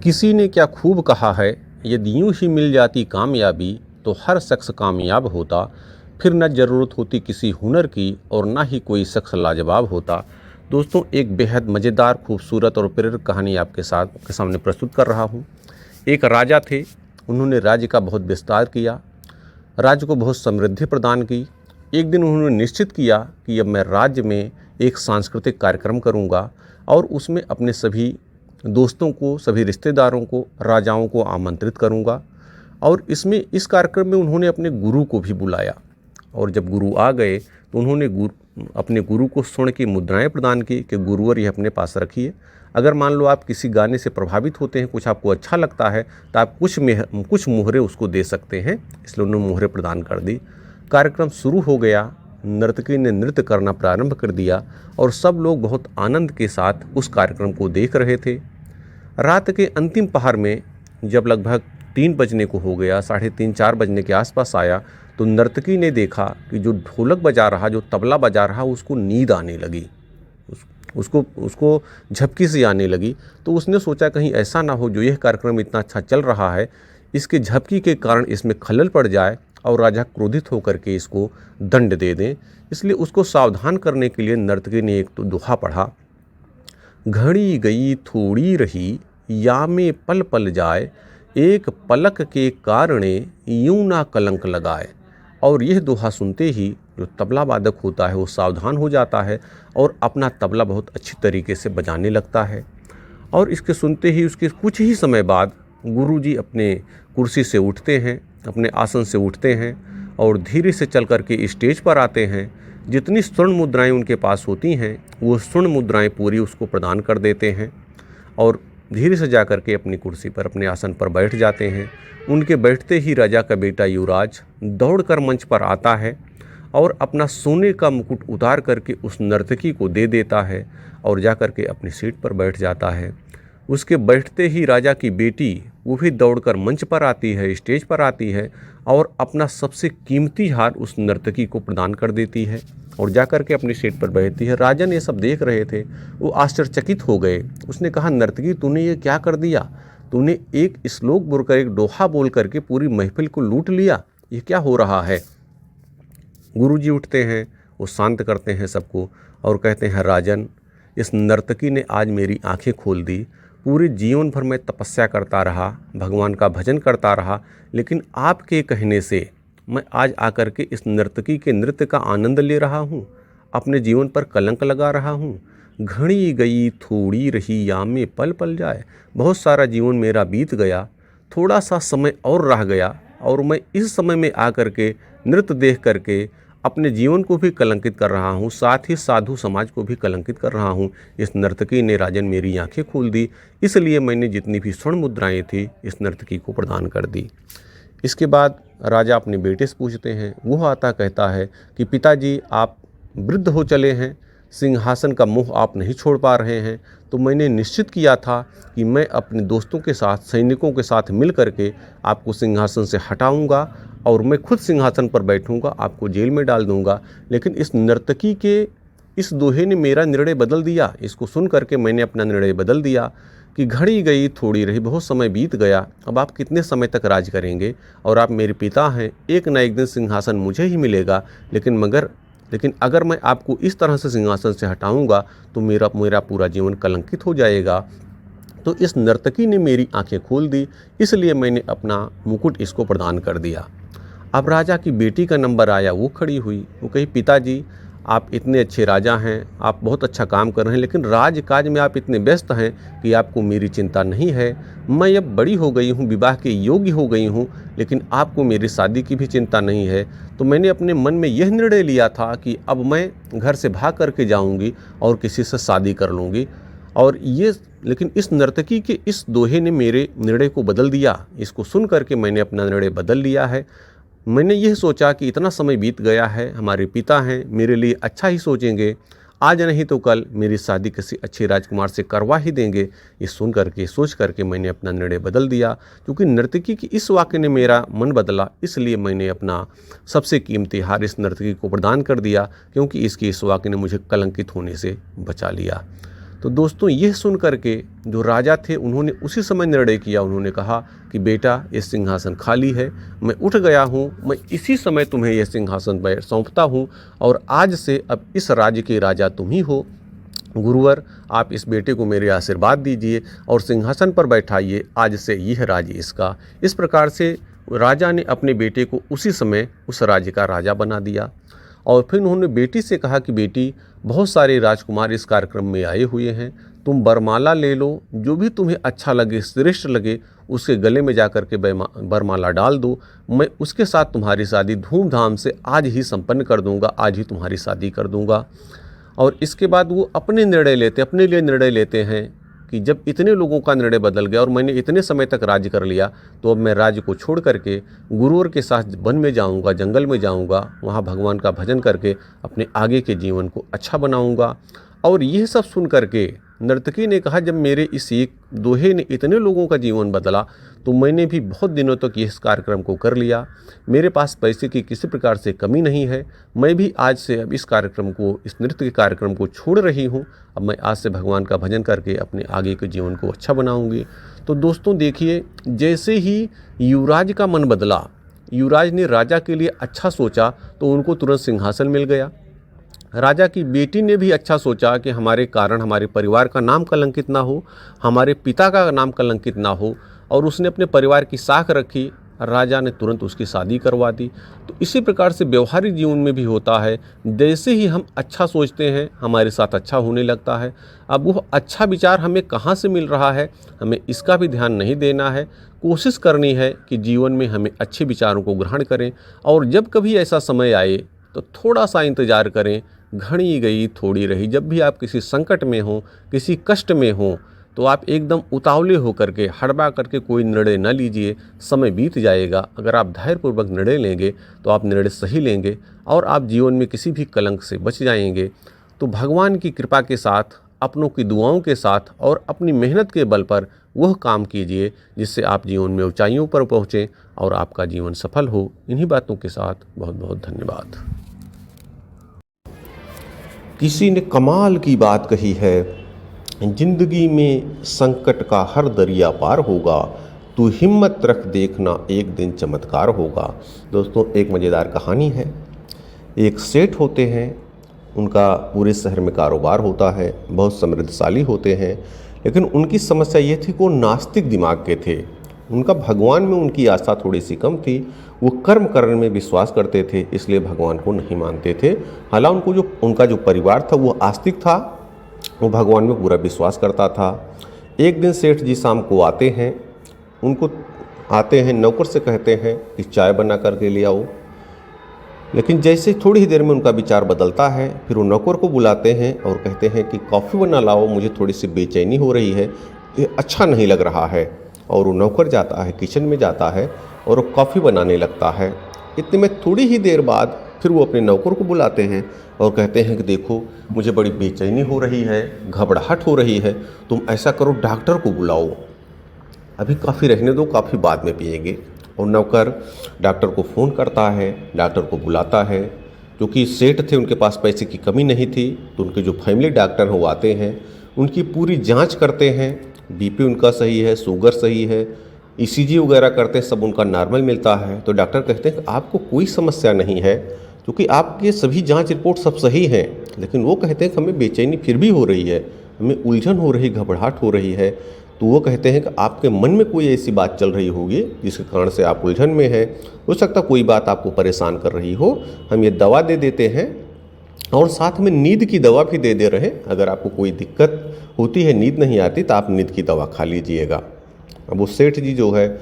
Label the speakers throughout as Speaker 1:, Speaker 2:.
Speaker 1: किसी ने क्या खूब कहा है, यदि यूं ही मिल जाती कामयाबी तो हर शख्स कामयाब होता, फिर न ज़रूरत होती किसी हुनर की और ना ही कोई शख्स लाजवाब होता। दोस्तों, एक बेहद मज़ेदार, खूबसूरत और प्रेरक कहानी आपके सामने प्रस्तुत कर रहा हूँ। एक राजा थे, उन्होंने राज्य का बहुत विस्तार किया, राज्य को बहुत समृद्धि प्रदान की। एक दिन उन्होंने निश्चित किया कि अब मैं राज्य में एक सांस्कृतिक कार्यक्रम करूँगा और उसमें अपने सभी दोस्तों को, सभी रिश्तेदारों को, राजाओं को आमंत्रित करूँगा। और इस कार्यक्रम में उन्होंने अपने गुरु को भी बुलाया। और जब गुरु आ गए तो उन्होंने अपने गुरु को स्वर्ण की मुद्राएं प्रदान की कि गुरुवर यह अपने पास रखिए। अगर मान लो आप किसी गाने से प्रभावित होते हैं, कुछ आपको अच्छा लगता है, तो आप कुछ मोहरे उसको दे सकते हैं। इसलिए उन्होंने मोहरे प्रदान कर दी। कार्यक्रम शुरू हो गया। नर्तकी ने नृत्य करना प्रारंभ कर दिया और सब लोग बहुत आनंद के साथ उस कार्यक्रम को देख रहे थे। रात के अंतिम पहर में जब लगभग 3 बजने को हो गया, 3:30 4 बजने के आसपास आया, तो नर्तकी ने देखा कि जो ढोलक बजा रहा, जो तबला बजा रहा, उसको नींद आने लगी। उसको झपकी सी आने लगी। तो उसने सोचा कहीं ऐसा ना हो जो यह कार्यक्रम इतना अच्छा चल रहा है, इसके झपकी के कारण इसमें खलल पड़ जाए और राजा क्रोधित होकर के इसको दंड दे दें। इसलिए उसको सावधान करने के लिए नर्तकी ने एक तो दोहा पढ़ा, घड़ी गई थोड़ी रही, या में पल पल जाए, एक पलक के कारणे यूं ना कलंक लगाए। और यह दोहा सुनते ही जो तबला वादक होता है वो सावधान हो जाता है और अपना तबला बहुत अच्छी तरीके से बजाने लगता है। और इसके सुनते ही उसके कुछ ही समय बाद गुरुजी अपने कुर्सी से उठते हैं, अपने आसन से उठते हैं और धीरे से चल करके स्टेज पर आते हैं। जितनी स्वर्ण मुद्राएं उनके पास होती हैं वो स्वर्ण मुद्राएं पूरी उसको प्रदान कर देते हैं और धीरे से जा कर के अपनी कुर्सी पर, अपने आसन पर बैठ जाते हैं। उनके बैठते ही राजा का बेटा युवराज दौड़कर मंच पर आता है और अपना सोने का मुकुट उतार करके उस नर्तकी को दे देता है और जा कर के अपनी सीट पर बैठ जाता है। उसके बैठते ही राजा की बेटी वो भी दौड़कर मंच पर आती है, स्टेज पर आती है और अपना सबसे कीमती हार उस नर्तकी को प्रदान कर देती है और जा कर के अपनी सीट पर बैठती है। राजन ये सब देख रहे थे, वो आश्चर्यचकित हो गए। उसने कहा, नर्तकी तूने ये क्या कर दिया? तूने एक श्लोक बोलकर, एक दोहा बोल करके पूरी महफिल को लूट लिया, ये क्या हो रहा है? गुरुजी उठते हैं, वो शांत करते हैं सबको और कहते हैं, राजन, इस नर्तकी ने आज मेरी आंखें खोल दी। पूरे जीवन भर मैं तपस्या करता रहा, भगवान का भजन करता रहा, लेकिन आपके कहने से मैं आज आकर के इस नर्तकी के नृत्य का आनंद ले रहा हूँ, अपने जीवन पर कलंक लगा रहा हूँ। घड़ी गई थोड़ी रही, या में पल पल जाए। बहुत सारा जीवन मेरा बीत गया, थोड़ा सा समय और रह गया और मैं इस समय में आकर के नृत्य देख करके अपने जीवन को भी कलंकित कर रहा हूँ, साथ ही साधु समाज को भी कलंकित कर रहा हूँ। इस नर्तकी ने राजन मेरी आंखें खोल दी, इसलिए मैंने जितनी भी स्वर्ण मुद्राएं थी इस नर्तकी को प्रदान कर दी। इसके बाद राजा अपने बेटे से पूछते हैं। वो आता कहता है कि पिताजी, आप वृद्ध हो चले हैं, सिंहासन का मोह आप नहीं छोड़ पा रहे हैं, तो मैंने निश्चित किया था कि मैं अपने दोस्तों के साथ, सैनिकों के साथ मिल करके आपको सिंहासन से हटाऊंगा और मैं खुद सिंहासन पर बैठूंगा, आपको जेल में डाल दूंगा। लेकिन इस नर्तकी के इस दोहे ने मेरा निर्णय बदल दिया। इसको सुन करके मैंने अपना निर्णय बदल दिया कि घड़ी गई थोड़ी रही, बहुत समय बीत गया, अब आप कितने समय तक राज करेंगे और आप मेरे पिता हैं, एक न एक दिन सिंहासन मुझे ही मिलेगा। लेकिन अगर मैं आपको इस तरह से सिंहासन से हटाऊंगा तो मेरा पूरा जीवन कलंकित हो जाएगा। तो इस नर्तकी ने मेरी आंखें खोल दी, इसलिए मैंने अपना मुकुट इसको प्रदान कर दिया। अब राजा की बेटी का नंबर आया, वो खड़ी हुई, वो कही, पिताजी, आप इतने अच्छे राजा हैं, आप बहुत अच्छा काम कर रहे हैं, लेकिन राजकाज में आप इतने व्यस्त हैं कि आपको मेरी चिंता नहीं है। मैं अब बड़ी हो गई हूँ, विवाह के योग्य हो गई हूँ, लेकिन आपको मेरी शादी की भी चिंता नहीं है। तो मैंने अपने मन में यह निर्णय लिया था कि अब मैं घर से भाग करके जाऊँगी और किसी से शादी कर लूँगी। लेकिन इस नर्तकी के इस दोहे ने मेरे निर्णय को बदल दिया। इसको सुन करके मैंने अपना निर्णय बदल लिया है। मैंने यह सोचा कि इतना समय बीत गया है, हमारे पिता हैं, मेरे लिए अच्छा ही सोचेंगे, आज नहीं तो कल मेरी शादी किसी अच्छे राजकुमार से करवा ही देंगे। ये सोच करके मैंने अपना निर्णय बदल दिया। क्योंकि नर्तकी की इस वाक्य ने मेरा मन बदला, इसलिए मैंने अपना सबसे कीमती हार इस नर्तकी को प्रदान कर दिया, क्योंकि इसके इस वाक्य ने मुझे कलंकित होने से बचा लिया। तो दोस्तों यह सुन करके जो राजा थे उन्होंने उसी समय निर्णय किया। उन्होंने कहा कि बेटा ये सिंहासन खाली है, मैं उठ गया हूँ, मैं इसी समय तुम्हें यह सिंहासन सौंपता हूँ और आज से अब इस राज्य के राजा तुम ही हो। गुरुवर, आप इस बेटे को मेरे आशीर्वाद दीजिए और सिंहासन पर बैठाइए, आज से यह राज्य इसका। इस प्रकार से राजा ने अपने बेटे को उसी समय उस राज्य का राजा बना दिया। और फिर उन्होंने बेटी से कहा कि बेटी, बहुत सारे राजकुमार इस कार्यक्रम में आए हुए हैं, तुम वरमाला ले लो, जो भी तुम्हें अच्छा लगे, श्रेष्ठ लगे, उसके गले में जा कर के वरमाला डाल दो। मैं उसके साथ तुम्हारी शादी धूमधाम से आज ही संपन्न कर दूंगा, आज ही तुम्हारी शादी कर दूंगा। और इसके बाद वो अपने लिए निर्णय लेते हैं कि जब इतने लोगों का निर्णय बदल गया और मैंने इतने समय तक राज्य कर लिया, तो अब मैं राज्य को छोड़ करके गुरुवर के साथ वन में जाऊंगा, जंगल में जाऊंगा, वहाँ भगवान का भजन करके अपने आगे के जीवन को अच्छा बनाऊंगा। और यह सब सुन करके नर्तकी ने कहा, जब मेरे इस एक दोहे ने इतने लोगों का जीवन बदला, तो मैंने भी बहुत दिनों तक इस कार्यक्रम को कर लिया। मेरे पास पैसे की किसी प्रकार से कमी नहीं है। मैं भी आज से अब इस कार्यक्रम को, इस नृत्य के कार्यक्रम को छोड़ रही हूँ। अब मैं आज से भगवान का भजन करके अपने आगे के जीवन को अच्छा बनाऊंगी। तो दोस्तों देखिए, जैसे ही युवराज का मन बदला, युवराज ने राजा के लिए अच्छा सोचा, तो उनको तुरंत सिंहासन मिल गया। राजा की बेटी ने भी अच्छा सोचा कि हमारे कारण हमारे परिवार का नाम कलंकित ना हो, हमारे पिता का नाम कलंकित ना हो, और उसने अपने परिवार की साख रखी। राजा ने तुरंत उसकी शादी करवा दी। तो इसी प्रकार से व्यवहारिक जीवन में भी होता है, जैसे ही हम अच्छा सोचते हैं हमारे साथ अच्छा होने लगता है। अब वो अच्छा विचार हमें कहाँ से मिल रहा है, हमें इसका भी ध्यान नहीं देना है। कोशिश करनी है कि जीवन में हमें अच्छे विचारों को ग्रहण करें, और जब कभी ऐसा समय आए तो थोड़ा सा इंतज़ार करें। घड़ी गई थोड़ी रही। जब भी आप किसी संकट में हो, किसी कष्ट में हो, तो आप एकदम उतावले होकर के, हड़बड़ा करके कोई निर्णय न लीजिए। समय बीत जाएगा। अगर आप धैर्यपूर्वक निर्णय लेंगे तो आप निर्णय सही लेंगे और आप जीवन में किसी भी कलंक से बच जाएंगे। तो भगवान की कृपा के साथ, अपनों की दुआओं के साथ और अपनी मेहनत के बल पर वह काम कीजिए जिससे आप जीवन में ऊंचाइयों पर पहुँचें और आपका जीवन सफल हो। इन्हीं बातों के साथ बहुत बहुत धन्यवाद। किसी ने कमाल की बात कही है, जिंदगी में संकट का हर दरिया पार होगा, तू हिम्मत रख देखना एक दिन चमत्कार होगा। दोस्तों एक मज़ेदार कहानी है। एक सेठ होते हैं, उनका पूरे शहर में कारोबार होता है, बहुत समृद्धशाली होते हैं, लेकिन उनकी समस्या ये थी कि वो नास्तिक दिमाग के थे। उनका भगवान में उनकी आस्था थोड़ी सी कम थी। वो कर्म करने में विश्वास करते थे, इसलिए भगवान को नहीं मानते थे। हालांकि उनका जो परिवार था वो आस्तिक था, वो भगवान में पूरा विश्वास करता था। एक दिन सेठ जी शाम को आते हैं, नौकर से कहते हैं कि चाय बना करके ले आओ। लेकिन जैसे थोड़ी ही देर में उनका विचार बदलता है, फिर वो नौकर को बुलाते हैं और कहते हैं कि कॉफ़ी बना लाओ, मुझे थोड़ी सी बेचैनी हो रही है, ये अच्छा नहीं लग रहा है। और वो नौकर जाता है, किचन में जाता है और वो कॉफ़ी बनाने लगता है। इतने में थोड़ी ही देर बाद फिर वो अपने नौकर को बुलाते हैं और कहते हैं कि देखो मुझे बड़ी बेचैनी हो रही है, घबराहट हो रही है, तुम ऐसा करो डॉक्टर को बुलाओ, अभी कॉफ़ी रहने दो, कॉफ़ी बाद में पिएंगे। और नौकर डॉक्टर को फ़ोन करता है, डॉक्टर को बुलाता है। क्योंकि सेठ थे, उनके पास पैसे की कमी नहीं थी, तो उनके जो फैमिली डॉक्टर हैं वो आते हैं, उनकी पूरी जांच करते हैं। बीपी उनका सही है, शुगर सही है, ईसीजी वगैरह करते हैं, सब उनका नॉर्मल मिलता है। तो डॉक्टर कहते हैं कि आपको कोई समस्या नहीं है, क्योंकि आपके सभी जांच रिपोर्ट सब सही हैं। लेकिन वो कहते हैं कि हमें बेचैनी फिर भी हो रही है, हमें उलझन हो रही, घबराहट हो रही है। तो वो कहते हैं कि आपके मन में कोई ऐसी बात चल रही होगी जिसके कारण से आप उलझन में हैं, हो सकता कोई बात आपको परेशान कर रही हो। हम ये दवा दे देते हैं और साथ में नींद की दवा भी दे रहे हैं। अगर आपको कोई दिक्कत होती है, नींद नहीं आती, तो आप नींद की दवा खा लीजिएगा। अब वो सेठ जी जो है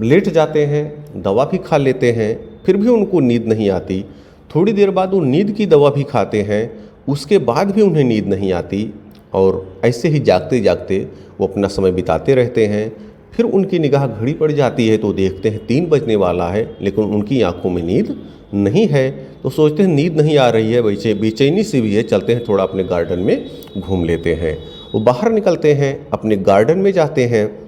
Speaker 1: लेट जाते हैं, दवा भी खा लेते हैं, फिर भी उनको नींद नहीं आती। थोड़ी देर बाद वो नींद की दवा भी खाते हैं, उसके बाद भी उन्हें नींद नहीं आती। और ऐसे ही जागते जागते वो अपना समय बिताते रहते हैं। फिर उनकी निगाह घड़ी पड़ जाती है, तो देखते हैं 3 बजने वाला है, लेकिन उनकी आंखों में नींद नहीं है। तो सोचते हैं नींद नहीं आ रही है, वैसे बेचैनी सी भी है, चलते हैं थोड़ा अपने गार्डन में घूम लेते हैं। वो बाहर निकलते हैं, अपने गार्डन में जाते हैं,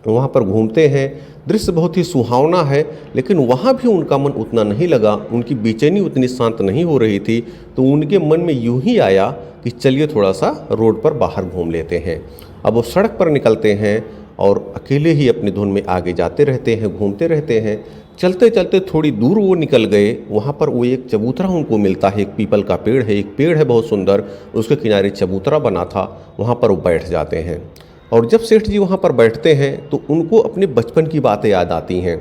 Speaker 1: वहाँ पर घूमते हैं। दृश्य बहुत ही सुहावना है, लेकिन वहाँ भी उनका मन उतना नहीं लगा, उनकी बेचैनी उतनी शांत नहीं हो रही थी। तो उनके मन में यूं ही आया कि चलिए थोड़ा सा रोड पर बाहर घूम लेते हैं। अब वो सड़क पर निकलते हैं और अकेले ही अपनी धुन में आगे जाते रहते हैं, घूमते रहते हैं। चलते चलते थोड़ी दूर वो निकल गए, वहाँ पर वो एक चबूतरा उनको मिलता है, एक पीपल का पेड़ है, एक पेड़ है बहुत सुंदर, उसके किनारे चबूतरा बना था, वहाँ पर वो बैठ जाते हैं। और जब सेठ जी वहाँ पर बैठते हैं तो उनको अपने बचपन की बातें याद आती हैं,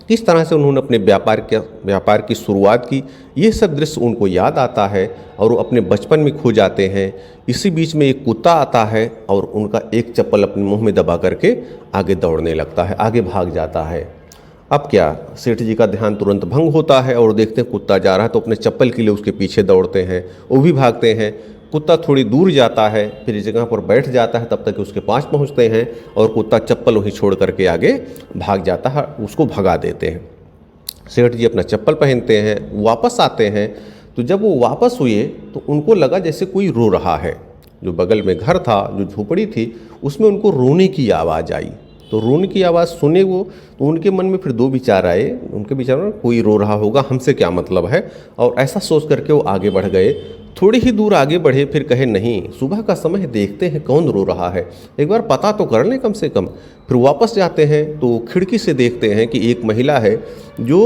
Speaker 1: किस तरह से उन्होंने अपने व्यापार की शुरुआत की, ये सब दृश्य उनको याद आता है और वो अपने बचपन में खो जाते हैं। इसी बीच में एक कुत्ता आता है और उनका एक चप्पल अपने मुंह में दबा करके आगे दौड़ने लगता है, आगे भाग जाता है। अब क्या, सेठ जी का ध्यान तुरंत भंग होता है और देखते हैं कुत्ता जा रहा है तो अपने चप्पल के लिए उसके पीछे दौड़ते हैं, वो भी भागते हैं। कुत्ता थोड़ी दूर जाता है, फिर इस जगह पर बैठ जाता है, तब तक उसके पास पहुंचते हैं और कुत्ता चप्पल वहीं छोड़ करके आगे भाग जाता है, उसको भगा देते हैं। सेठ जी अपना चप्पल पहनते हैं, वापस आते हैं, तो जब वो वापस हुए तो उनको लगा जैसे कोई रो रहा है। जो बगल में घर था, जो झोपड़ी थी, उसमें उनको रोने की आवाज़ आई। तो रोने की आवाज़ सुने वो, तो उनके मन में फिर दो विचार आए, उनके विचार में कोई रो रहा होगा, हमसे क्या मतलब है, और ऐसा सोच करके वो आगे बढ़ गए। थोड़ी ही दूर आगे बढ़े, फिर कहे नहीं, सुबह का समय है, देखते हैं कौन रो रहा है, एक बार पता तो कर लें कम से कम। फिर वापस जाते हैं तो खिड़की से देखते हैं कि एक महिला है जो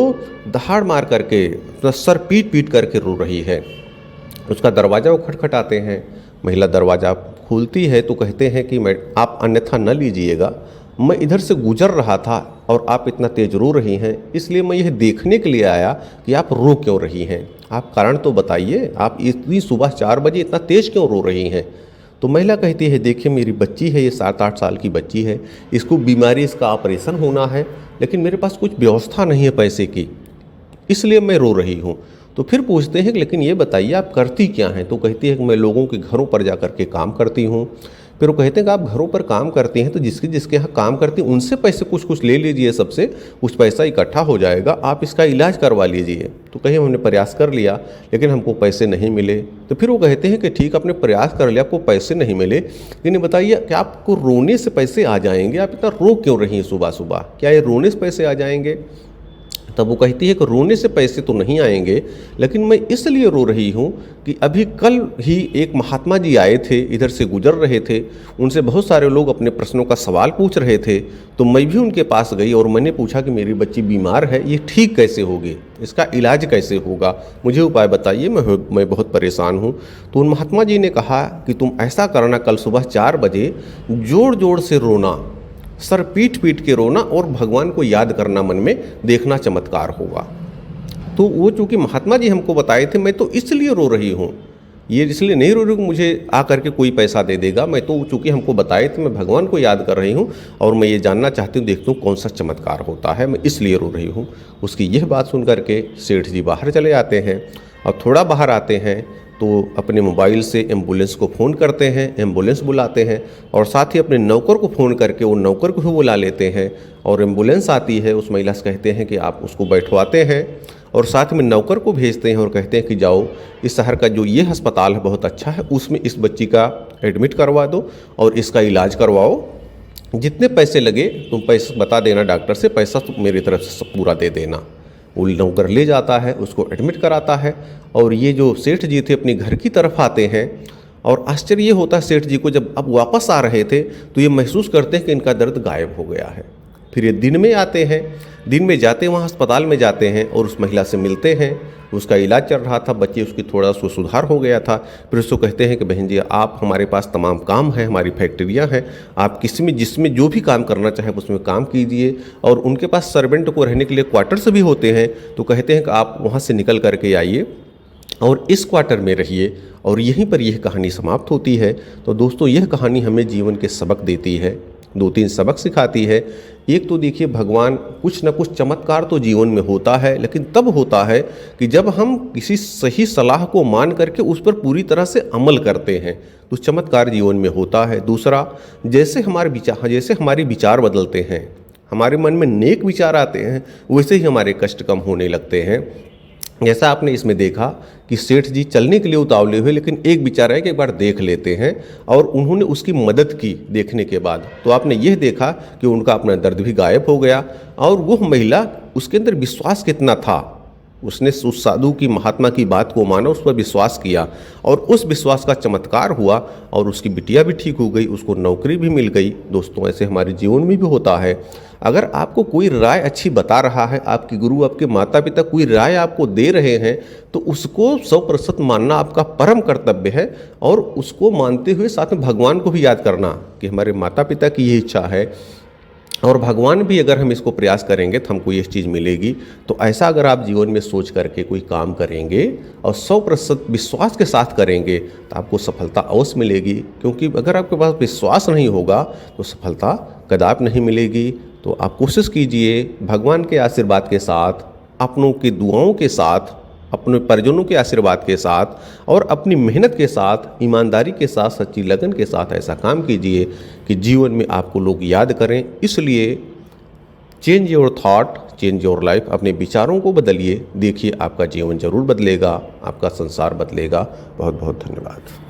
Speaker 1: दहाड़ मार करके, सर पीट पीट करके रो रही है। उसका दरवाज़ा वो खटखटाते हैं, महिला दरवाज़ा खोलती है तो कहते हैं कि आप अन्यथा न लीजिएगा, मैं इधर से गुजर रहा था और आप इतना तेज रो रही हैं, इसलिए मैं यह देखने के लिए आया कि आप रो क्यों रही हैं, आप कारण तो बताइए, आप इतनी सुबह 4 बजे इतना तेज क्यों रो रही हैं। तो महिला कहती है, देखिए मेरी बच्ची है, ये 7-8 साल की बच्ची है, इसको बीमारी, इसका ऑपरेशन होना है, लेकिन मेरे पास कुछ व्यवस्था नहीं है पैसे की, इसलिए मैं रो रही हूँ। तो फिर पूछते हैं कि लेकिन ये बताइए आप करती क्या हैं। तो कहती है कि मैं लोगों के घरों पर जा कर के काम करती हूँ। फिर वो कहते हैं कि आप घरों पर काम करती हैं तो जिसके जिसके यहाँ काम करती हैं उनसे पैसे कुछ कुछ ले लीजिए, सबसे कुछ पैसा इकट्ठा हो जाएगा, आप इसका इलाज करवा लीजिए। तो कहीं हमने प्रयास कर लिया लेकिन हमको पैसे नहीं मिले। तो फिर वो कहते हैं कि ठीक, आपने प्रयास कर लिया, आपको पैसे नहीं मिले, लेकिन बताइए कि आपको रोने से पैसे आ जाएंगे, आप इतना रो क्यों रही हैं सुबह सुबह, क्या ये रोने से पैसे आ जाएंगे। तब वो कहती है कि रोने से पैसे तो नहीं आएंगे, लेकिन मैं इसलिए रो रही हूँ कि अभी कल ही एक महात्मा जी आए थे, इधर से गुजर रहे थे, उनसे बहुत सारे लोग अपने प्रश्नों का सवाल पूछ रहे थे, तो मैं भी उनके पास गई और मैंने पूछा कि मेरी बच्ची बीमार है, ये ठीक कैसे होगी, इसका इलाज कैसे होगा, मुझे उपाय बताइए, मैं बहुत परेशान हूँ। तो उन महात्मा जी ने कहा कि तुम ऐसा करना, कल सुबह 4 बजे जोर जोर से रोना, सर पीट पीट के रोना और भगवान को याद करना मन में, देखना चमत्कार होगा। तो वो चूँकि महात्मा जी हमको बताए थे, मैं तो इसलिए रो रही हूँ, ये इसलिए नहीं रो रही हूँ मुझे आ करके कोई पैसा दे देगा, मैं तो चूँकि हमको बताए थे, मैं भगवान को याद कर रही हूँ और मैं ये जानना चाहती हूँ, देखती हूँ कौन सा चमत्कार होता है, मैं इसलिए रो रही हूँ। उसकी यह बात सुन करके सेठ जी बाहर चले आते हैं और थोड़ा बाहर आते हैं तो अपने मोबाइल से एम्बुलेंस को फ़ोन करते हैं, एम्बुलेंस बुलाते हैं और साथ ही अपने नौकर को फ़ोन करके वो नौकर को भी बुला लेते हैं और एम्बुलेंस आती है। उस महिला से कहते हैं कि आप उसको बैठवाते हैं और साथ में नौकर को भेजते हैं और कहते हैं कि जाओ इस शहर का जो ये अस्पताल है बहुत अच्छा है, उसमें इस बच्ची का एडमिट करवा दो और इसका इलाज करवाओ, जितने पैसे लगे तुम पैसे बता देना डॉक्टर से, पैसा तो मेरी तरफ से सब पूरा दे देना। वो नौकर ले जाता है, उसको एडमिट कराता है और ये जो सेठ जी थे अपने घर की तरफ आते हैं और आश्चर्य ये होता है सेठ जी को, जब अब वापस आ रहे थे तो ये महसूस करते हैं कि इनका दर्द गायब हो गया है। फिर ये दिन में आते हैं, दिन में जाते हैं वहाँ अस्पताल में जाते हैं और उस महिला से मिलते हैं, उसका इलाज चल रहा था, बच्चे उसकी थोड़ा सा सुधार हो गया था। फिर उसको कहते हैं कि बहन जी आप हमारे पास तमाम काम है, हमारी फैक्ट्रियाँ हैं, आप किसी में जिसमें जो भी काम करना चाहे उसमें काम कीजिए। और उनके पास सर्वेंट को रहने के लिए क्वार्टर्स भी होते हैं, तो कहते हैं कि आप वहाँ से निकल करके आइए और इस क्वार्टर में रहिए। और यहीं पर यह कहानी समाप्त होती है। तो दोस्तों यह कहानी हमें जीवन के सबक देती है, 2-3 सबक सिखाती है। एक तो देखिए भगवान कुछ न कुछ चमत्कार तो जीवन में होता है, लेकिन तब होता है कि जब हम किसी सही सलाह को मान करके उस पर पूरी तरह से अमल करते हैं तो चमत्कार जीवन में होता है। दूसरा, जैसे हमारे विचार बदलते हैं, हमारे मन में नेक विचार आते हैं, वैसे ही हमारे कष्ट कम होने लगते हैं। जैसा आपने इसमें देखा कि सेठ जी चलने के लिए उतावले हुए, लेकिन एक विचार है कि एक बार देख लेते हैं और उन्होंने उसकी मदद की। देखने के बाद तो आपने यह देखा कि उनका अपना दर्द भी गायब हो गया और वो महिला, उसके अंदर विश्वास कितना था उसने उस साधु की, महात्मा की बात को माना, उस पर विश्वास किया और उस विश्वास का चमत्कार हुआ और उसकी बिटिया भी ठीक हो गई, उसको नौकरी भी मिल गई। दोस्तों, ऐसे हमारे जीवन में भी होता है। अगर आपको कोई राय अच्छी बता रहा है, आपके गुरु, आपके माता पिता कोई राय आपको दे रहे हैं, तो उसको 100% मानना आपका परम कर्तव्य है और उसको मानते हुए साथ में भगवान को भी याद करना कि हमारे माता पिता की ये इच्छा है और भगवान भी अगर हम इसको प्रयास करेंगे तो हमको ये चीज़ मिलेगी। तो ऐसा अगर आप जीवन में सोच करके कोई काम करेंगे और 100% विश्वास के साथ करेंगे तो आपको सफलता अवश्य मिलेगी, क्योंकि अगर आपके पास विश्वास नहीं होगा तो सफलता कदापि नहीं मिलेगी। तो आप कोशिश कीजिए भगवान के आशीर्वाद के साथ, अपनों की दुआओं के साथ, अपने परिजनों के आशीर्वाद के साथ और अपनी मेहनत के साथ, ईमानदारी के साथ, सच्ची लगन के साथ ऐसा काम कीजिए कि जीवन में आपको लोग याद करें। इसलिए change your thought, change your life. अपने विचारों को बदलिए, देखिए आपका जीवन जरूर बदलेगा, आपका संसार बदलेगा। बहुत बहुत धन्यवाद।